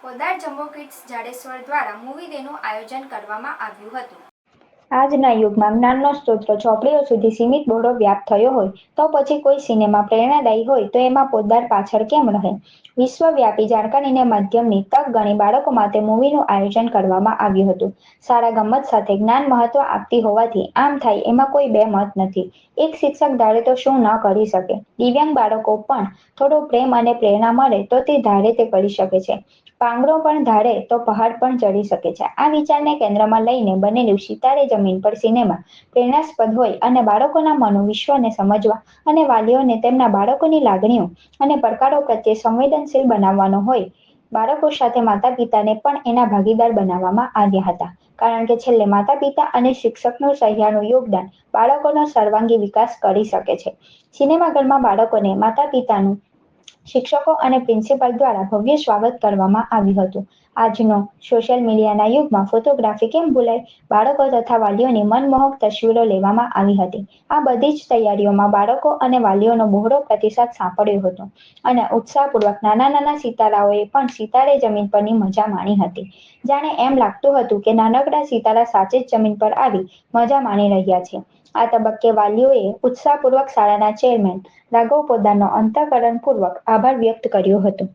Podar jumbo kids Jadeshwar દ્વારા movie ડેનું આયોજન કરવામાં આવ્યું હતું. આજના યુગમાં જ્ઞાનનો સ્ત્રોત ચોપડીઓ સુધી સીમિત બહોળો વ્યાપ થયો હોય તો પછી કોઈ સિનેમા પ્રેરણાદાયી હોય તો એમાં પોદ્દાર પાછળ કેમ રહે? વિશ્વવ્યાપી જાણકારીને માધ્યમની તક ગણી બાળકો માટે મૂવીનું આયોજન કરવામાં આવ્યું હતું. શાળા ગમ્મત સાથે જ્ઞાન મહત્વ આપતી હોવાથી આમ થાય એમાં કોઈ બે મત નથી. એક શિક્ષક ધારે તો શું ન કરી શકે? દિવ્યાંગ બાળકો પણ થોડો પ્રેમ અને પ્રેરણા મળે તો તે ધારે તે કરી શકે છે. પાંગડો પણ ધારે તો પહાડ પણ ચડી શકે છે. આ વિચારને કેન્દ્રમાં લઈને બનેલું સિતારે જમીન પર સિનેમા પ્રેરણાસ્પદ હોય અને બાળકોના મનોવિશ્વને સમજવા અને વાલીઓને તેમના બાળકોની લાગણીઓ અને પડકારો પ્રત્યે સંવેદનશીલ બનાવવાનો હોય. બાળકો સાથે માતા પિતાને પણ એના ભાગીદાર બનાવવામાં આવ્યા હતા. કારણ કે છેલ્લે માતા પિતા અને શિક્ષકનું સહિયારું યોગદાન બાળકોનો સર્વાંગી વિકાસ કરી શકે છે. સિનેમાઘરમાં બાળકોને માતા પિતાનું શિક્ષકો અને પ્રિન્સિપાલ દ્વારા ભવ્ય સ્વાગત કરવામાં આવ્યું હતું. આજનો સોશિયલ મીડિયાના યુગમાં ફોટોગ્રાફી કેમ ભૂલાય? બાળકો તથા વાલીઓની મનમોહક તસવીરો લેવામાં આવી હતી. આ બધી જ તૈયારીઓમાં બાળકો અને વાલીઓનો બહોળો પ્રતિસાદ સાંપડ્યો હતો અને ઉત્સાહપૂર્વક નાના નાના સિતારાઓએ પણ સિતારે જમીન પરની મજા માણી હતી. જાણે એમ લાગતું હતું કે નાનકડા સિતારા સાચે જ જમીન પર આવી મજા માણી રહ્યા છે. આ તબક્કે વાલીઓએ ઉત્સાહપૂર્વક શાળાના ચેરમેન રાઘવ પોદ્દારનો અંતઃકરણપૂર્વક આભાર વ્યક્ત કર્યો હતો.